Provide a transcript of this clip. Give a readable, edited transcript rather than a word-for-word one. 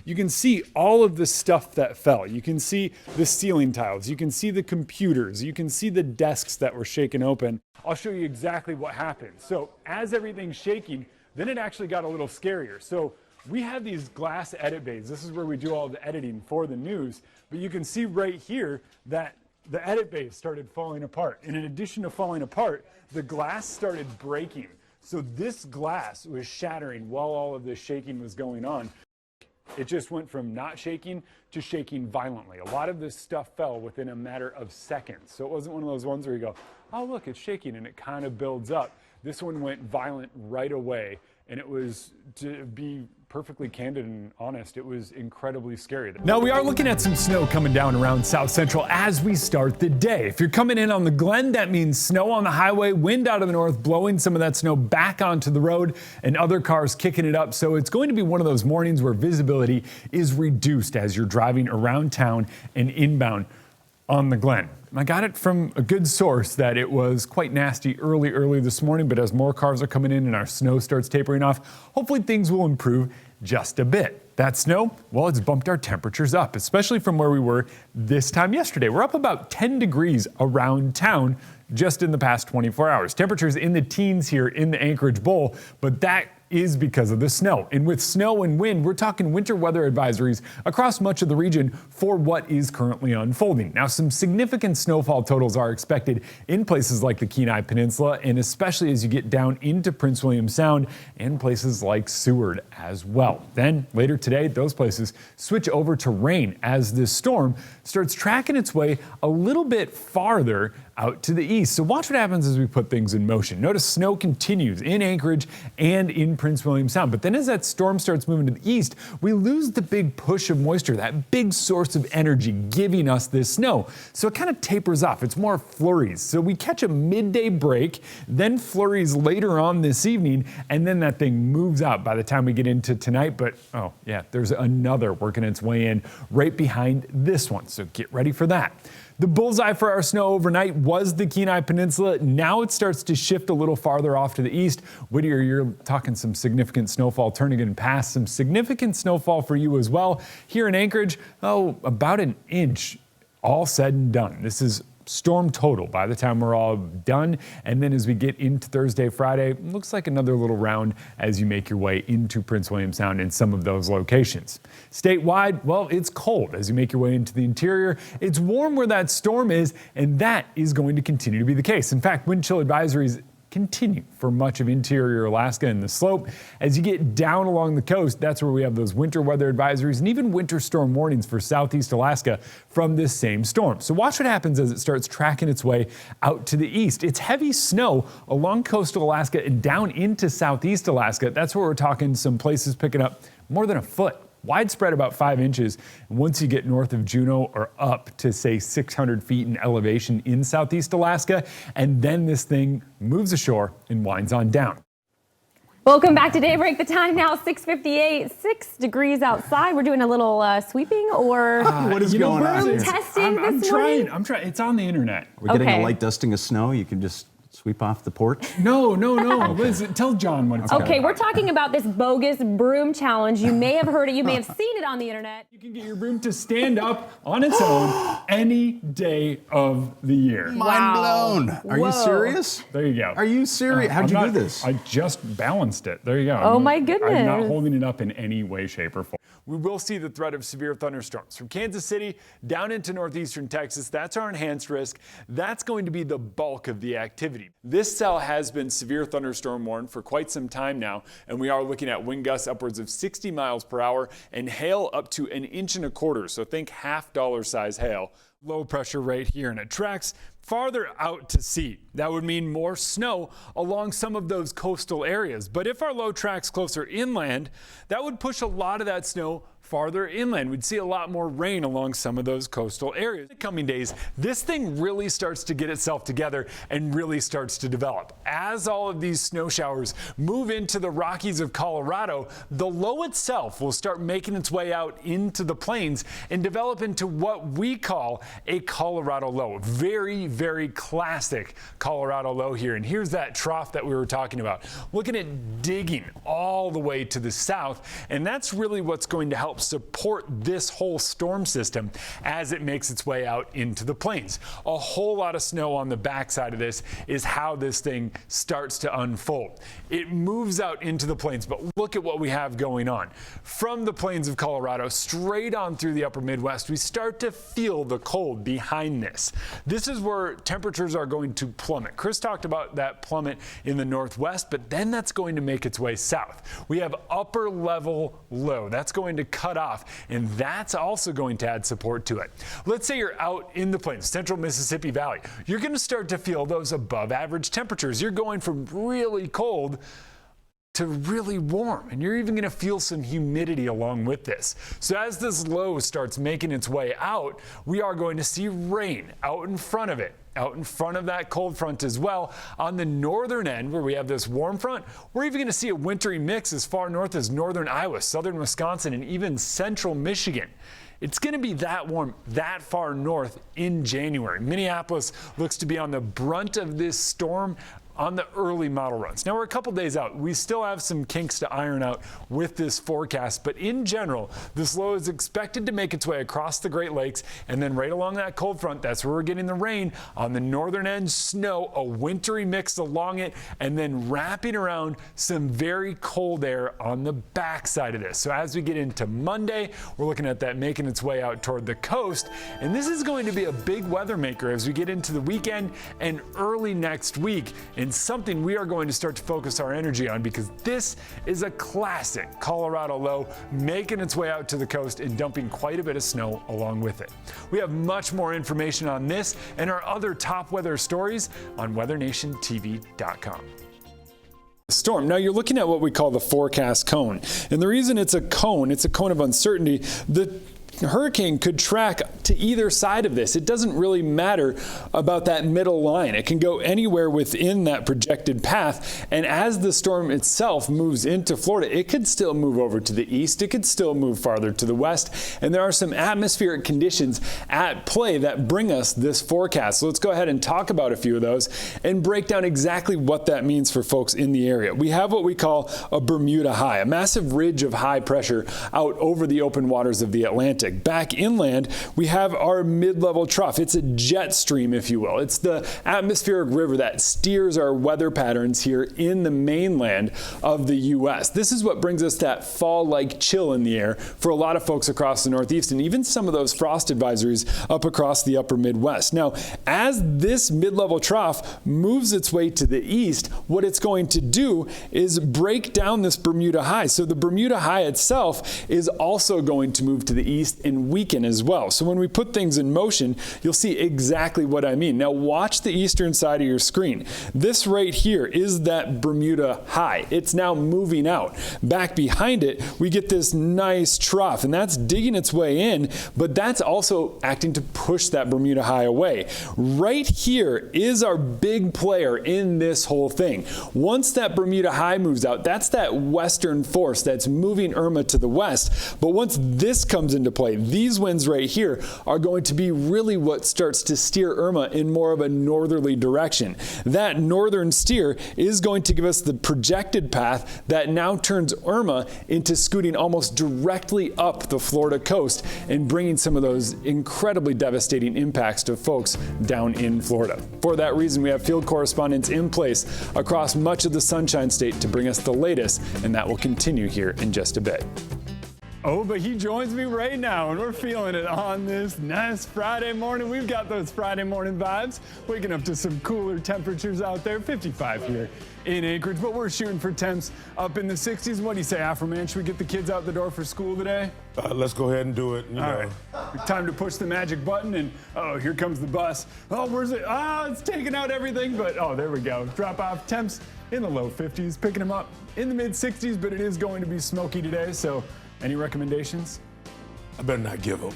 you can see all of the stuff that fell. You can see the ceiling tiles, you can see the computers, you can see the desks that were shaken open. I'll show you exactly what happened. So as everything's shaking, then it actually got a little scarier. So we have these glass edit bays. This is where we do all the editing for the news. But you can see right here that the edit bays started falling apart. And in addition to falling apart, the glass started breaking. So this glass was shattering while all of this shaking was going on. It just went from not shaking to shaking violently. A lot of this stuff fell within a matter of seconds. So it wasn't one of those ones where you go, oh, look, it's shaking, and it kind of builds up. This one went violent right away. And it was, to be perfectly candid and honest, it was incredibly scary. Now we are looking at some snow coming down around South Central as we start the day. If you're coming in on the Glen, that means snow on the highway, wind out of the north, blowing some of that snow back onto the road, and other cars kicking it up. So it's going to be one of those mornings where visibility is reduced as you're driving around town and inbound on the Glen. I got it from a good source that it was quite nasty early this morning, but as more cars are coming in and our snow starts tapering off, hopefully things will improve just a bit. That snow, well, it's bumped our temperatures up, especially from where we were this time yesterday. We're up about 10 degrees around town just in the past 24 hours. Temperatures in the teens here in the Anchorage Bowl, but that is because of the snow. And with snow and wind, we're talking winter weather advisories across much of the region for what is currently unfolding. Now, some significant snowfall totals are expected in places like the Kenai Peninsula, and especially as you get down into Prince William Sound and places like Seward as well. Then later today, those places switch over to rain as this storm starts tracking its way a little bit farther out to the east. So watch what happens as we put things in motion. Notice snow continues in Anchorage and in Prince William Sound. But then as that storm starts moving to the east, we lose the big push of moisture, that big source of energy giving us this snow. So it kind of tapers off. It's more flurries. So we catch a midday break, then flurries later on this evening, and then that thing moves out by the time we get into tonight. But oh yeah, there's another working its way in right behind this one. So get ready for that. The bullseye for our snow overnight was the Kenai Peninsula. Now it starts to shift a little farther off to the east. Whittier, you're talking some significant snowfall. Turnagain Pass, some significant snowfall for you as well. Here in Anchorage, oh, about an inch, all said and done. This is storm total by the time we're all done. And then as we get into Thursday, Friday, looks like another little round as you make your way into Prince William Sound in some of those locations. Statewide, well, it's cold as you make your way into the interior. It's warm where that storm is, and that is going to continue to be the case. In fact, wind chill advisories continue for much of interior Alaska and the slope. As you get down along the coast, that's where we have those winter weather advisories and even winter storm warnings for southeast Alaska from this same storm. So watch what happens as it starts tracking its way out to the east. It's heavy snow along coastal Alaska and down into southeast Alaska. That's where we're talking some places picking up more than a foot. Widespread about 5 inches. Once you get north of Juneau or up to say 600 feet in elevation in southeast Alaska, and then this thing moves ashore and winds on down. Welcome back to Daybreak. The time now 6:58, 6 degrees outside. We're doing a little sweeping or what is going on broom here? testing I'm this trying. morning. It's on the internet. We're getting Okay. a light dusting of snow. You can just sweep off the porch. No. Liz, tell John what it's Okay, about. we're talking about this bogus broom challenge. You may have heard it. You may have seen it on the internet. You can get your broom to stand up on its own any day of the year. Mind blown. Are you Whoa. serious? There you go. Are you serious? How'd you do this? I just balanced it. There you go. Oh, my I'm goodness. not holding it up in any way, shape, or form. We will see the threat of severe thunderstorms from Kansas City down into northeastern Texas. That's our enhanced risk. That's going to be the bulk of the activity. This cell has been severe thunderstorm warned for quite some time now, and we are looking at wind gusts upwards of 60 miles per hour and hail up to 1.25 inches. So think $half size hail. Low pressure right here, and it tracks farther out to sea. That would mean more snow along some of those coastal areas. But if our low tracks closer inland, that would push a lot of that snow farther inland. We'd see a lot more rain along some of those coastal areas. In the coming days, this thing really starts to get itself together and really starts to develop. As all of these snow showers move into the Rockies of Colorado, the low itself will start making its way out into the plains and develop into what we call a Colorado low. Very, very classic Colorado low here. And here's that trough that we were talking about. Looking at digging all the way to the south, and that's really what's going to help help support this whole storm system as it makes its way out into the plains. A whole lot of snow on the backside of this is how this thing starts to unfold. It moves out into the plains, but look at what we have going on. From the plains of Colorado straight on through the upper Midwest, we start to feel the cold behind this. This is where temperatures are going to plummet. Chris talked about that plummet in the northwest, but then that's going to make its way south. We have upper level low. That's going to cut off, and that's also going to add support to it. Let's say you're out in the plains, central Mississippi Valley. You're going to start to feel those above average temperatures. You're going from really cold to really warm, and you're even going to feel some humidity along with this. So as this low starts making its way out, we are going to see rain out in front of it, out in front of that cold front as well. On the northern end, where we have this warm front, we're even going to see a wintry mix as far north as northern Iowa, southern Wisconsin, and even central Michigan. It's going to be that warm that far north in January. Minneapolis looks to be on the brunt of this storm on the early model runs. Now we're a couple days out. We still have some kinks to iron out with this forecast, but in general, this low is expected to make its way across the Great Lakes, and then right along that cold front, that's where we're getting the rain. On the northern end, snow, a wintry mix along it, and then wrapping around some very cold air on the backside of this. So as we get into Monday, we're looking at that making its way out toward the coast, and this is going to be a big weather maker as we get into the weekend and early next week, and something we are going to start to focus our energy on, because this is a classic Colorado low making its way out to the coast and dumping quite a bit of snow along with it. We have much more information on this and our other top weather stories on weathernationtv.com. Storm. Now you're looking at what we call the forecast cone, and the reason it's a cone of uncertainty. The hurricane could track to either side of this. It doesn't really matter about that middle line. It can go anywhere within that projected path, and as the storm itself moves into Florida, it could still move over to the east. It could still move farther to the west, and there are some atmospheric conditions at play that bring us this forecast. So let's go ahead and talk about a few of those and break down exactly what that means for folks in the area. We have what we call a Bermuda high, a massive ridge of high pressure out over the open waters of the Atlantic. Back inland, we have our mid-level trough. It's a jet stream, if you will. It's the atmospheric river that steers our weather patterns here in the mainland of the U.S. This is what brings us that fall-like chill in the air for a lot of folks across the Northeast, and even some of those frost advisories up across the upper Midwest. Now, as this mid-level trough moves its way to the east, what it's going to do is break down this Bermuda high. So the Bermuda high itself is also going to move to the east and weaken as well. So when we put things in motion, you'll see exactly what I mean. Now watch the eastern side of your screen. This right here is that Bermuda high. It's now moving out. Back behind it, we get this nice trough, and that's digging its way in, but that's also acting to push that Bermuda high away. Right here is our big player in this whole thing. Once that Bermuda high moves out, that's that western force that's moving Irma to the west. But once this comes into play, these winds right here are going to be really what starts to steer Irma in more of a northerly direction. That northern steer is going to give us the projected path that now turns Irma into scooting almost directly up the Florida coast and bringing some of those incredibly devastating impacts to folks down in Florida. For that reason, we have field correspondents in place across much of the Sunshine State to bring us the latest, and that will continue here in just a bit. Oh, but he joins me right now, and we're feeling it on this nice Friday morning. We've got those Friday morning vibes, waking up to some cooler temperatures out there, 55 here in Anchorage, but we're shooting for temps up in the 60s. What do you say, Afro-Man? Should we get the kids out the door for school today? Let's go ahead and do it. All right. Time to push the magic button, and oh, here comes the bus. Oh, where's it? It's taking out everything, but oh, there we go. Drop off temps in the low 50s, picking them up in the mid 60s, but it is going to be smoky today, so any recommendations? I better not give them.